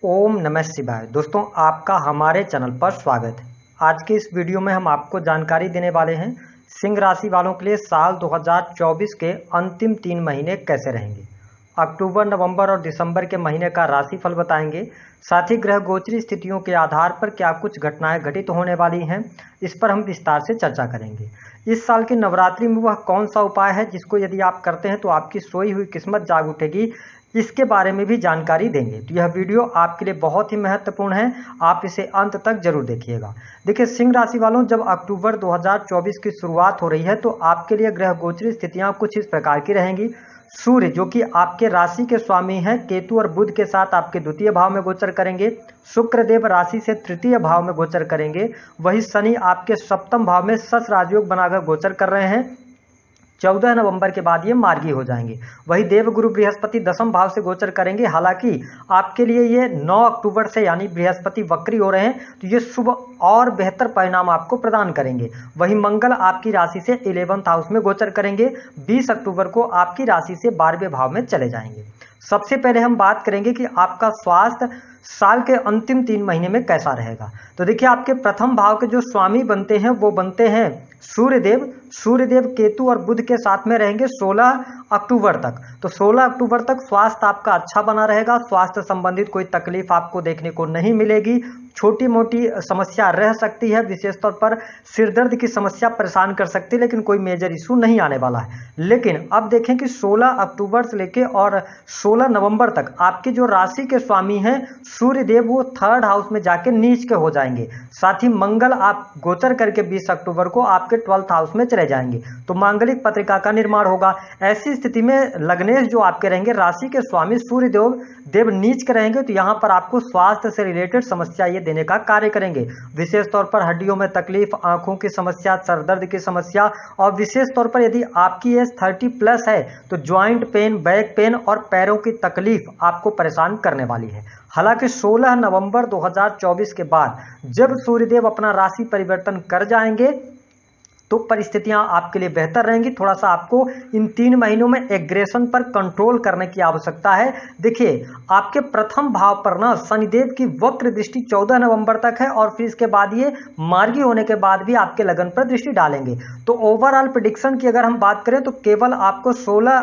ओम नमः शिवाय। दोस्तों, आपका हमारे चैनल पर स्वागत है। आज के इस वीडियो में हम आपको जानकारी देने वाले हैं सिंह राशि वालों के लिए साल 2024 के अंतिम 3 महीने कैसे रहेंगे। अक्टूबर, नवंबर और दिसंबर के महीने का राशिफल बताएंगे। साथ ही ग्रह गोचरी स्थितियों के आधार पर क्या कुछ घटनाएं घटित होने वाली हैं, इस पर हम विस्तार से चर्चा करेंगे। इस साल की नवरात्रि में वह कौन सा उपाय है जिसको यदि आप करते हैं तो आपकी सोई हुई किस्मत जाग उठेगी, इसके बारे में भी जानकारी देंगे। तो यह वीडियो आपके लिए बहुत ही महत्वपूर्ण है, आप इसे अंत तक जरूर देखिएगा। देखिए, सिंह राशि वालों, जब अक्टूबर 2024 की शुरुआत हो रही है तो आपके लिए ग्रह गोचरी स्थितियां कुछ इस प्रकार की रहेंगी। सूर्य, जो कि आपके राशि के स्वामी हैं, केतु और बुध के साथ आपके द्वितीय भाव में गोचर करेंगे। शुक्र देव राशि से तृतीय भाव में गोचर करेंगे। वही शनि आपके सप्तम भाव में सस राजयोग बनाकर गोचर कर रहे हैं। 14 नवंबर के बाद ये मार्गी हो जाएंगे। वही देवगुरु बृहस्पति दसम भाव से गोचर करेंगे। हालांकि आपके लिए ये 9 अक्टूबर से, यानी बृहस्पति वक्री हो रहे हैं, तो ये शुभ और बेहतर परिणाम आपको प्रदान करेंगे। वही मंगल आपकी राशि से 11th हाउस में गोचर करेंगे। 20 अक्टूबर को आपकी राशि से 12वें भाव में चले जाएंगे। सबसे पहले हम बात करेंगे कि आपका स्वास्थ्य साल के अंतिम 3 महीने में कैसा रहेगा। तो देखिए, आपके प्रथम भाव के जो स्वामी बनते हैं वो बनते हैं सूर्यदेव। सूर्यदेव केतु और बुध के साथ में रहेंगे 16 अक्टूबर तक। तो 16 अक्टूबर तक स्वास्थ्य आपका अच्छा बना रहेगा। स्वास्थ्य संबंधित कोई तकलीफ आपको देखने को नहीं मिलेगी। छोटी मोटी समस्या रह सकती है, विशेष तौर पर सिरदर्द की समस्या परेशान कर सकती है, लेकिन कोई मेजर इशू नहीं आने वाला है। लेकिन अब देखें कि 16 अक्टूबर से लेके और 16 नवंबर तक आपकी जो राशि के स्वामी हैं सूर्यदेव, वो 3rd हाउस में जाके नीच के हो जाएंगे। साथ ही मंगल आप गोचर करके 20 अक्टूबर को आपके 12th हाउस में चले जाएंगे, तो मांगलिक पत्रिका का निर्माण होगा। ऐसी स्थिति में लग्नेश जो आपके रहेंगे, राशि के स्वामी सूर्यदेव नीच के रहेंगे, तो यहाँ पर आपको स्वास्थ्य से रिलेटेड समस्या ये देने का कार्य करेंगे। विशेष तौर पर हड्डियों में तकलीफ, आंखों की समस्या, सरदर्द की समस्या, और विशेष तौर पर यदि आपकी एज 30+ है तो ज्वाइंट पेन, बैक पेन और पैरों की तकलीफ आपको परेशान करने वाली है। हालांकि 16 नवंबर 2024 के बाद जब सूर्यदेव अपना राशि परिवर्तन कर जाएंगे तो परिस्थितियां आपके लिए बेहतर रहेंगी। थोड़ा सा आपको इन 3 महीनों में एग्रेशन पर कंट्रोल करने की आवश्यकता है। देखिए, आपके प्रथम भाव पर ना शनिदेव की वक्र दृष्टि 14 नवंबर तक है, और फिर इसके बाद ये मार्गी होने के बाद भी आपके लगन पर दृष्टि डालेंगे। तो ओवरऑल प्रेडिक्शन की अगर हम बात करें तो केवल आपको 16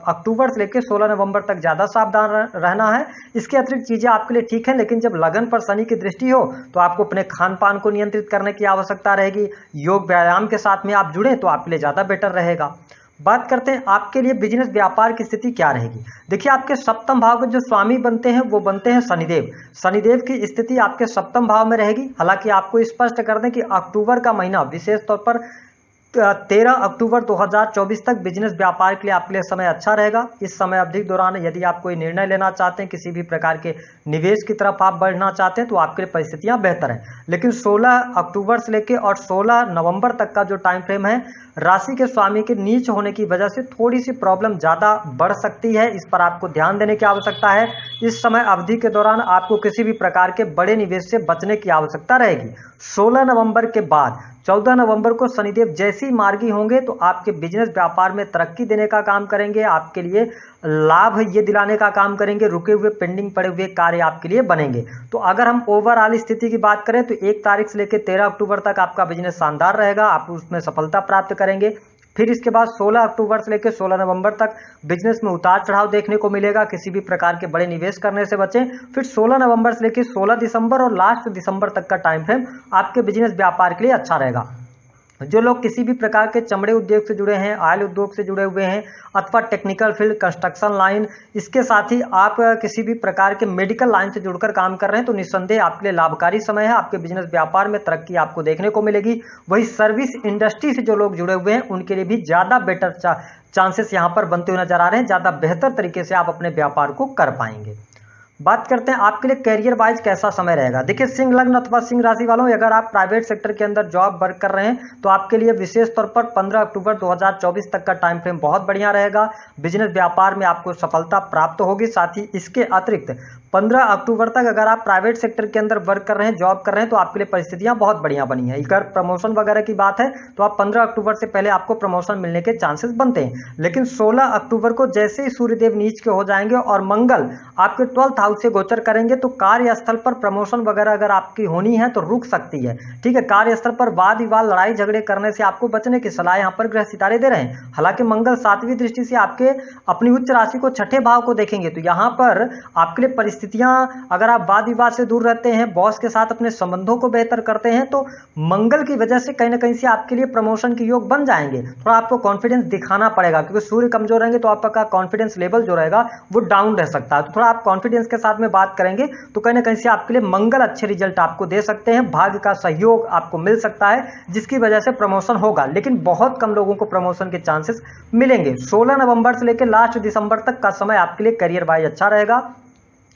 अक्टूबर से लेकर 16 नवंबर तक ज्यादा सावधान रहना है। इसके अतिरिक्त चीजें आपके लिए ठीक है, लेकिन जब लगन पर शनि की दृष्टि हो तो आपको अपने खान पान को नियंत्रित करने की आवश्यकता रहेगी। योग व्यायाम के साथ में आप जुड़े तो आपके लिए ज्यादा बेटर रहेगा। बात करते हैं आपके लिए बिजनेस व्यापार की स्थिति क्या रहेगी। देखिए, आपके सप्तम भाव के जो स्वामी बनते हैं वो बनते हैं शनिदेव। शनिदेव की स्थिति आपके सप्तम भाव में रहेगी। हालांकि आपको स्पष्ट कर दें कि अक्टूबर का महीना, विशेष तौर पर 13 अक्टूबर 2024 तक बिजनेस व्यापार के लिए आपके लिए समय अच्छा रहेगा। इस समय अवधि के दौरान यदि आप कोई निर्णय लेना चाहते हैं, किसी भी प्रकार के निवेश की तरफ आप बढ़ना चाहते हैं, तो आपके लिए परिस्थितियां बेहतर हैं। लेकिन 16 अक्टूबर से लेकर और 16 नवंबर तक का जो टाइम फ्रेम है, राशि के स्वामी के नीच होने की वजह से थोड़ी सी प्रॉब्लम ज्यादा बढ़ सकती है। इस पर आपको ध्यान देने की आवश्यकता है। इस समय अवधि के दौरान आपको किसी भी प्रकार के बड़े निवेश से बचने की आवश्यकता रहेगी। 16 नवंबर के बाद 14 नवंबर को शनिदेव जैसे ही मार्गी होंगे तो आपके बिजनेस व्यापार में तरक्की देने का काम करेंगे, आपके लिए लाभ ये दिलाने का काम करेंगे। रुके हुए, पेंडिंग पड़े हुए कार्य आपके लिए बनेंगे। तो अगर हम ओवरऑल स्थिति की बात करें तो 1 तारीख से लेकर 13 अक्टूबर तक आपका बिजनेस शानदार रहेगा, आप उसमें सफलता प्राप्त करेंगे। फिर इसके बाद 16 अक्टूबर से लेकर 16 नवंबर तक बिजनेस में उतार चढ़ाव देखने को मिलेगा। किसी भी प्रकार के बड़े निवेश करने से बचें। फिर 16 नवंबर से लेकर 16 दिसंबर और लास्ट दिसंबर तक का टाइम फ्रेम आपके बिजनेस व्यापार के लिए अच्छा रहेगा। जो लोग किसी भी प्रकार के चमड़े उद्योग से जुड़े हैं, ऑयल उद्योग से जुड़े हुए हैं, अथवा टेक्निकल फील्ड, कंस्ट्रक्शन लाइन, इसके साथ ही आप किसी भी प्रकार के मेडिकल लाइन से जुड़कर काम कर रहे हैं, तो निस्संदेह आपके लिए लाभकारी समय है। आपके बिजनेस व्यापार में तरक्की आपको देखने को मिलेगी। वही सर्विस इंडस्ट्री से जो लोग जुड़े हुए हैं उनके लिए भी ज्यादा बेटर चांसेस यहाँ पर बनते हुए नजर आ रहे हैं। ज्यादा बेहतर तरीके से आप अपने व्यापार को कर पाएंगे। बात करते हैं आपके लिए कैरियर वाइज कैसा समय रहेगा। देखिए, सिंह लग्न अथवा सिंह राशि वालों, अगर आप प्राइवेट सेक्टर के अंदर जॉब वर्क कर रहे हैं तो आपके लिए विशेष तौर पर 15 अक्टूबर 2024 तक का टाइम फ्रेम बहुत बढ़िया रहेगा। बिजनेस व्यापार में आपको सफलता प्राप्त होगी। साथ ही इसके अतिरिक्त 15 अक्टूबर तक अगर आप प्राइवेट सेक्टर के अंदर वर्क कर रहे हैं, जॉब कर रहे हैं, तो आपके लिए परिस्थितियां बहुत बढ़िया बनी है। अगर प्रमोशन वगैरह की बात है तो आप 15 अक्टूबर से पहले आपको प्रमोशन मिलने के चांसेस बनते हैं। लेकिन 16 अक्टूबर को जैसे ही सूर्यदेव नीच के हो जाएंगे और मंगल आपके 12th हाउस हाउस से गोचर करेंगे तो कार्यस्थल पर प्रमोशन वगैरह अगर आपकी होनी है तो रुक सकती है। ठीक है, कार्यस्थल पर वाद विवाद लड़ाई झगड़े करने से आपको बचने की सलाह यहाँ पर ग्रह सितारे दे रहे हैं। हालांकि मंगल 7वीं दृष्टि से आपके अपनी उच्च राशि को छठे भाव को देखेंगे तो यहाँ पर आपके लिए परिस्थितियां, अगर आप वाद विवाद से दूर रहते हैं, बॉस के साथ अपने संबंधों को बेहतर करते हैं तो मंगल की वजह से कहीं ना कहीं से आपके लिए प्रमोशन के योग बन जाएंगे। थोड़ा आपको कॉन्फिडेंस दिखाना पड़ेगा क्योंकि सूर्य कमजोर रहेंगे तो आपका कॉन्फिडेंस लेवल जो रहेगा वो डाउन रह सकता है। तो थोड़ा आप कॉन्फिडेंस के साथ में बात करेंगे तो कहीं ना कहीं से आपके लिए मंगल अच्छे रिजल्ट आपको दे सकते हैं। भाग्य का सहयोग आपको मिल सकता है जिसकी वजह से प्रमोशन होगा, लेकिन बहुत कम लोगों को प्रमोशन के चांसेस मिलेंगे। 16 नवंबर से लेकर लास्ट दिसंबर तक का समय आपके लिए करियर वाइज अच्छा रहेगा।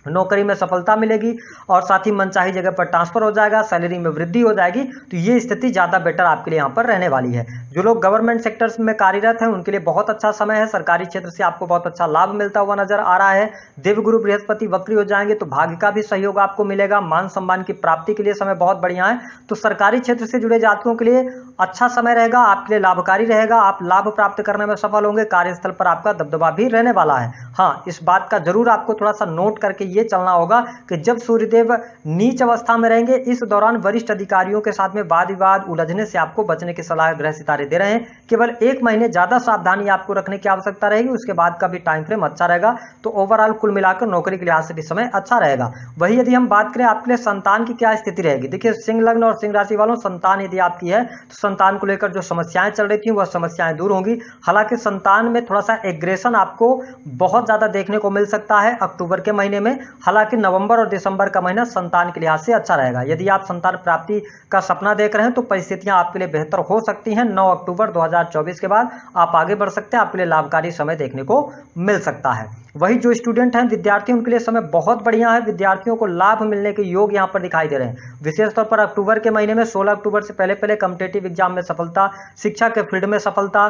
नौकरी में सफलता मिलेगी और साथ ही मनचाही जगह पर ट्रांसफर हो जाएगा, सैलरी में वृद्धि हो जाएगी। तो ये स्थिति ज़्यादा बेटर आपके लिए यहाँ पर रहने वाली है। जो लोग गवर्नमेंट सेक्टर्स में कार्यरत हैं उनके लिए बहुत अच्छा समय है। सरकारी क्षेत्र से आपको बहुत अच्छा लाभ मिलता हुआ नजर आ रहा है। देवगुरु बृहस्पति वक्री हो जाएंगे तो भाग्य का भी सहयोग आपको मिलेगा। मान सम्मान की प्राप्ति के लिए समय बहुत बढ़िया है। तो सरकारी क्षेत्र से जुड़े जातकों के लिए अच्छा समय रहेगा, आपके लिए लाभकारी रहेगा। आप लाभ प्राप्त करने में सफल होंगे। कार्यस्थल पर आपका दबदबा भी रहने वाला है। हाँ, इस बात का जरूर आपको थोड़ा सा नोट करके ये चलना होगा कि जब सूर्यदेव नीच अवस्था में रहेंगे इस दौरान वरिष्ठ अधिकारियों के साथ में वाद विवाद उलझने से आपको बचने की सलाह ग्रह सितारे दे रहे हैं। केवल 1 महीने ज्यादा सावधानी आपको रखने की आवश्यकता रहेगी, उसके बाद का भी टाइम फ्रेम अच्छा रहेगा। तो ओवरऑल कुल मिलाकर नौकरी के लिहाज से भी समय अच्छा रहेगा। वही यदि हम बात करें आपके लिए संतान की क्या स्थिति रहेगी, देखिए सिंह लग्न और सिंह राशि वालों, संतान यदि आपकी है तो संतान को लेकर जो समस्याएं चल रही थी वह समस्याएं दूर होंगी। हालांकि संतान में थोड़ा सा एग्रेशन आपको बहुत ज्यादा देखने को मिल सकता है अक्टूबर के महीने में। हालांकि नवंबर और दिसंबर का महीना संतान के लिहाज से अच्छा रहेगा। यदि आप संतान प्राप्ति का सपना देख रहे हैं तो परिस्थितियां आपके लिए बेहतर हो सकती हैं। 9 अक्टूबर 2024 के बाद आप आगे बढ़ सकते हैं, आपके लिए लाभकारी समय देखने को मिल सकता है। वही जो स्टूडेंट हैं, विद्यार्थी, उनके लिए समय बहुत बढ़िया है। विद्यार्थियों को लाभ मिलने के योग यहाँ पर दिखाई दे रहे हैं। विशेष तौर पर अक्टूबर के महीने में 16 अक्टूबर से पहले कॉम्पिटिटिव एग्जाम में सफलता, शिक्षा के फील्ड में सफलता,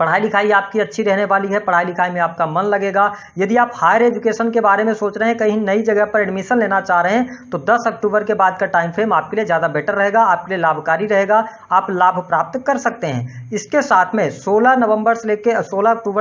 पढ़ाई लिखाई आपकी अच्छी रहने वाली है। पढ़ाई लिखाई में आपका मन लगेगा। यदि आप हायर एजुकेशन के बारे में सोच रहे हैं, कहीं नई जगह पर एडमिशन लेना चाह रहे हैं तो 10 अक्टूबर के बाद का टाइम फ्रेम आपके लिए ज़्यादा बेटर रहेगा, आपके लिए लाभकारी रहेगा। आप लाभ प्राप्त कर सकते हैं। इसके साथ में 16 अक्टूबर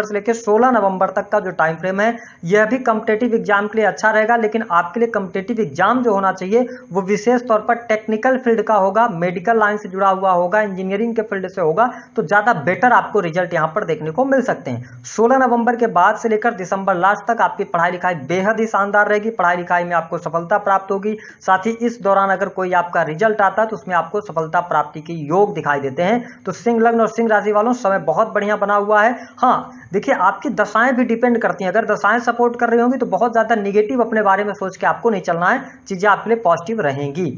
से लेकर 16 नवंबर तक का जो टाइम फ्रेम है यह भी कॉम्पिटिटिव एग्जाम के लिए अच्छा रहेगा। लेकिन आपके लिए कॉम्पिटिटिव एग्जाम जो होना चाहिए वो विशेष तौर पर टेक्निकल फील्ड का होगा, मेडिकल लाइन से जुड़ा हुआ होगा, इंजीनियरिंग के फील्ड से होगा तो ज़्यादा बेटर आपको रिजल्ट यहाँ पर देखने को मिल सकते हैं। 16 नवंबर के बाद से लेकर दिसंबर लास्ट तक आपकी पढ़ाई लिखाई बेहद ही शानदार रहेगी। पढ़ाई लिखाई में आपको सफलता प्राप्त होगी। साथ ही इस दौरान अगर कोई आपका रिजल्ट आता है तो उसमें आपको सफलता प्राप्ति के योग दिखाई देते हैं। तो सिंह लग्न और सिंह राशि वालों, समय बहुत बढ़िया बना हुआ है। हाँ देखिए, आपकी दशाएं भी डिपेंड करती हैं। अगर दशाएं सपोर्ट कर रही होंगी तो बहुत ज्यादा निगेटिव अपने बारे में सोच के आपको नहीं चलना है, चीजें आपके लिए पॉजिटिव रहेंगी।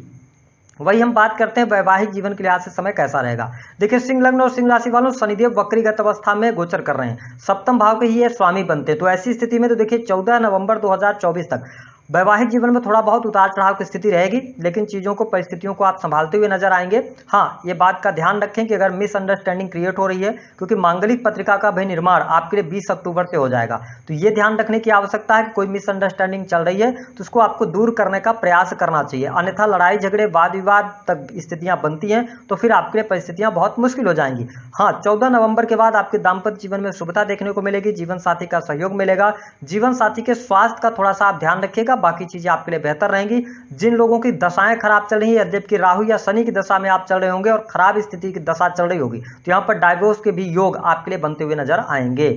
वही हम बात करते हैं वैवाहिक जीवन के लिहाज से समय कैसा रहेगा। देखिए सिंह लग्न और सिंह राशि वालों, शनिदेव वक्रीगत अवस्था में गोचर कर रहे हैं, सप्तम भाव के ही ये स्वामी बनते हैं। तो ऐसी स्थिति में तो देखिए 14 नवंबर 2024 तक वैवाहिक जीवन में थोड़ा बहुत उतार चढ़ाव की स्थिति रहेगी, लेकिन चीज़ों को, परिस्थितियों को आप संभालते हुए नजर आएंगे। हाँ, ये बात का ध्यान रखें कि अगर मिसअंडरस्टैंडिंग क्रिएट हो रही है, क्योंकि मांगलिक पत्रिका का भी निर्माण आपके लिए 20 अक्टूबर से हो जाएगा, तो ये ध्यान रखने की आवश्यकता है कि कोई मिसअंडरस्टैंडिंग चल रही है तो उसको आपको दूर करने का प्रयास करना चाहिए। अन्यथा लड़ाई झगड़े, वाद विवाद तक स्थितियां बनती हैं तो फिर आपके लिए परिस्थितियां बहुत मुश्किल हो जाएंगी। हाँ, 14 नवंबर के बाद आपके दाम्पत्य जीवन में शुभता देखने को मिलेगी, जीवन साथी का सहयोग मिलेगा। जीवन साथी के स्वास्थ्य का थोड़ा सा आप ध्यान रखिएगा, बाकी चीजें आपके लिए बेहतर रहेंगी। जिन लोगों की दशाएं खराब चल रही है, जबकि राहु या शनि की दशा में आप चल रहे होंगे और खराब स्थिति की दशा चल रही होगी, तो यहाँ पर डाइवोर्स के भी योग आपके लिए बनते हुए नजर आएंगे।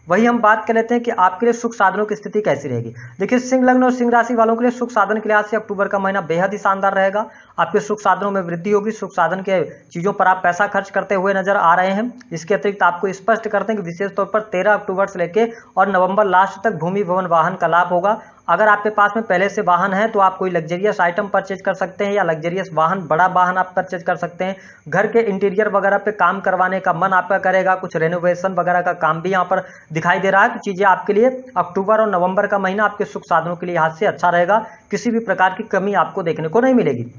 वही हम बात कर लेते हैं कि आपके लिए सुख साधनों की स्थिति कैसी रहेगी। देखिए सिंह लग्न और सिंह राशि वालों के लिए सुख साधन के लिहाज से अक्टूबर का महीना बेहद ही शानदार रहेगा। आपके सुख साधनों में वृद्धि होगी। सुख साधन के चीजों पर आप पैसा खर्च करते हुए नजर आ रहे हैं। इसके अतिरिक्त आपको स्पष्ट करते हैं कि विशेष तौर पर 13 अक्टूबर से लेकर और नवंबर लास्ट तक भूमि भवन वाहन का लाभ होगा। अगर आपके पास में पहले से वाहन है तो आप कोई लग्जरियस आइटम परचेज कर सकते हैं, या लग्जरियस वाहन, बड़ा वाहन आप परचेज कर सकते हैं। घर के इंटीरियर वगैरह पे काम करवाने का मन आपका करेगा। कुछ रेनोवेशन वगैरह का काम भी यहाँ पर दिखाई दे रहा है। तो चीजें आपके लिए अक्टूबर और नवंबर का महीना आपके सुख साधनों के लिए हाथ से अच्छा रहेगा। किसी भी प्रकार की कमी आपको देखने को नहीं मिलेगी।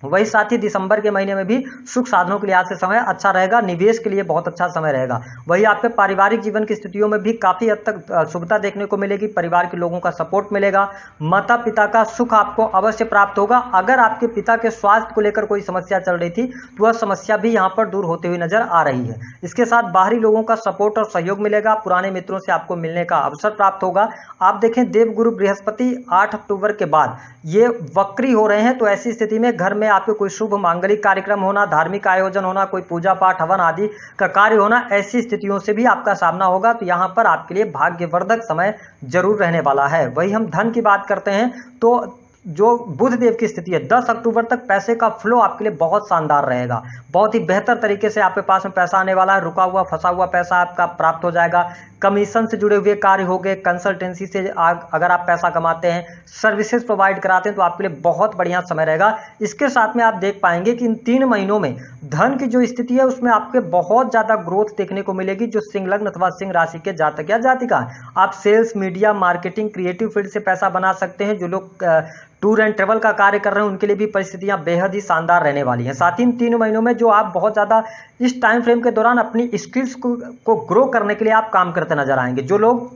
वही साथ ही दिसंबर के महीने में भी सुख साधनों के लिहाज से समय अच्छा रहेगा, निवेश के लिए बहुत अच्छा समय रहेगा। वही आपके पारिवारिक जीवन की स्थितियों में भी काफ़ी हद तक शुभता देखने को मिलेगी, परिवार के लोगों का सपोर्ट मिलेगा, माता पिता का सुख आपको अवश्य प्राप्त होगा। अगर आपके पिता के स्वास्थ्य को लेकर कोई समस्या चल रही थी तो वह समस्या भी यहाँ पर दूर होती हुई नजर आ रही है। इसके साथ बाहरी लोगों का सपोर्ट और सहयोग मिलेगा, पुराने मित्रों से आपको मिलने का अवसर प्राप्त होगा। आप देखें देवगुरु बृहस्पति 8 अक्टूबर के बाद ये वक्री हो रहे हैं, तो ऐसी स्थिति में घर में आपके कोई शुभ मांगलिक कार्यक्रम होना, धार्मिक आयोजन होना, कोई पूजा पाठ हवन आदि का कार्य होना, ऐसी स्थितियों से भी आपका सामना होगा। तो यहाँ पर आपके लिए भाग्यवर्धक समय जरूर रहने वाला है। वही हम धन की बात करते हैं तो जो बुध देव की स्थिति है 10 अक्टूबर तक पैसे का फ्लो आपके लिए बहुत शानदार रहेगा, बहुत ही बेहतर तरीके से आपके पास में पैसा आने वाला है। रुका हुआ फंसा हुआ पैसा आपका प्राप्त हो जाएगा, कमीशन से जुड़े हुए कार्य हो गए, कंसल्टेंसी से अगर आप पैसा कमाते हैं, सर्विसेज प्रोवाइड कराते हैं तो आपके लिए बहुत बढ़िया समय रहेगा। इसके साथ में आप देख पाएंगे कि इन 3 महीनों में धन की जो स्थिति है उसमें आपके बहुत ज्यादा ग्रोथ देखने को मिलेगी। जो सिंह लग्न अथवा सिंह राशि के जातक या जातिका, आप sales, media, marketing, creative field से पैसा बना सकते हैं। जो लोग टूर एंड ट्रेवल का कार्य कर रहे हैं उनके लिए भी परिस्थितियां बेहद ही शानदार रहने वाली हैं। साथ ही इन 3 महीनों में जो आप बहुत ज्यादा इस टाइम फ्रेम के दौरान अपनी स्किल्स को ग्रो करने के लिए आप काम करते नजर आएंगे। जो लोग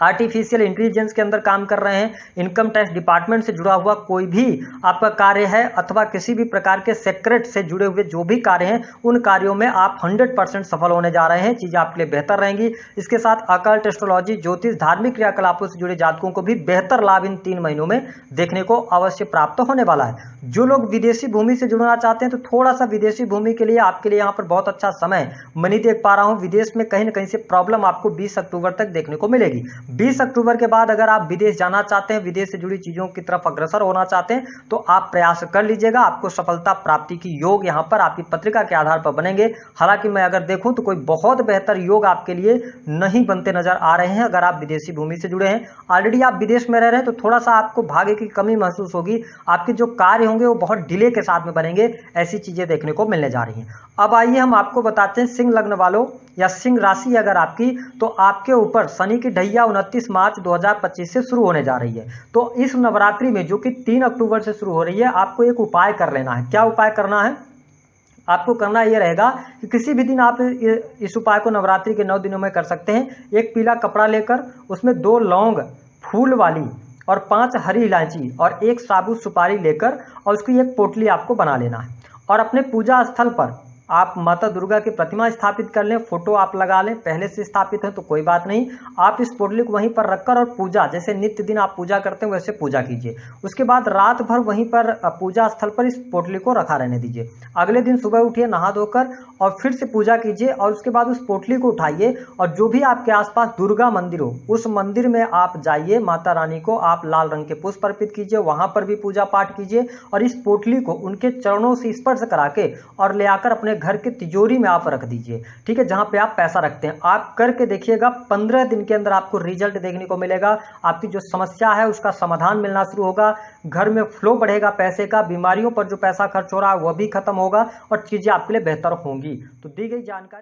आर्टिफिशियल इंटेलिजेंस के अंदर काम कर रहे हैं, इनकम टैक्स डिपार्टमेंट से जुड़ा हुआ कोई भी आपका कार्य है अथवा किसी भी प्रकार के सेक्रेट से जुड़े हुए जो भी कार्य हैं, उन कार्यों में आप 100% सफल होने जा रहे हैं। चीजें आपके लिए बेहतर रहेंगी। इसके साथ अकल्ट, एस्ट्रोलॉजी, ज्योतिष, धार्मिक क्रियाकलापों से जुड़े जातकों को भी बेहतर लाभ इन 3 महीनों में देखने को अवश्य प्राप्त होने वाला है। जो लोग विदेशी भूमि से जुड़ना चाहते हैं तो थोड़ा सा विदेशी भूमि के लिए आपके लिए यहाँ पर बहुत अच्छा समय मैं नहीं देख पा रहा हूँ। विदेश में कहीं ना कहीं से प्रॉब्लम आपको 20 अक्टूबर तक देखने को मिलेगी। 20 अक्टूबर के बाद अगर आप विदेश जाना चाहते हैं, विदेश से जुड़ी चीजों की तरफ अग्रसर होना चाहते हैं तो आप प्रयास कर लीजिएगा। आपको सफलता प्राप्ति की योग यहाँ पर आपकी पत्रिका के आधार पर बनेंगे। हालांकि मैं अगर देखूं तो कोई बहुत बेहतर योग आपके लिए नहीं बनते नजर आ रहे हैं। अगर आप विदेशी भूमि से जुड़े हैं, ऑलरेडी आप विदेश में रह रहे हैं तो थोड़ा सा आपको भाग्य की कमी महसूस होगी। आपके जो कार्य होंगे वो बहुत डिले के साथ में बनेंगे। ऐसी चीजें देखने को मिलने जा रही हैं। अब आइए हम आपको बताते हैं सिंह लग्न वालों या सिंह राशि अगर आपकी, तो आपके ऊपर शनि की ढैया 29 मार्च 2025 से शुरू होने जा रही है। तो इस नवरात्रि में जो कि 3 अक्टूबर से शुरू हो रही है, आपको एक उपाय कर लेना है। क्या उपाय करना है? आपको करना यह रहेगा कि किसी भी दिन आप इस उपाय को नवरात्रि के 9 दिनों में कर सकते हैं। एक पीला कपड़ा लेकर उसमें 2 लौंग फूल वाली और 5 हरी इलायची और 1 साबुत सुपारी लेकर और उसकी एक पोटली आपको बना लेना है। और अपने पूजा स्थल पर आप माता दुर्गा की प्रतिमा स्थापित कर लें, फोटो आप लगा लें। पहले से स्थापित है तो कोई बात नहीं, आप इस पोटली को वहीं पर रखकर और पूजा जैसे नित्य दिन आप पूजा करते हैं वैसे पूजा कीजिए। उसके बाद रात भर वहीं पर पूजा स्थल पर इस पोटली को रखा रहने दीजिए। अगले दिन सुबह उठिए, नहा धोकर और फिर से पूजा कीजिए और उसके बाद उस पोटली को उठाइए और जो भी आपके आसपास दुर्गा मंदिर हो उस मंदिर में आप जाइए। माता रानी को आप लाल रंग के पुष्प अर्पित कीजिए, वहां पर भी पूजा पाठ कीजिए और इस पोटली को उनके चरणों से स्पर्श करा के और ले आकर अपने घर के तिजोरी में आप रख दीजिए। ठीक है, जहां पे आप पैसा रखते हैं। आप करके देखिएगा, 15 दिन के अंदर आपको रिजल्ट देखने को मिलेगा। आपकी जो समस्या है उसका समाधान मिलना शुरू होगा, घर में फ्लो बढ़ेगा पैसे का, बीमारियों पर जो पैसा खर्च हो रहा है वह भी खत्म होगा और चीजें आपके लिए बेहतर होंगी। तो दी गई जानकारी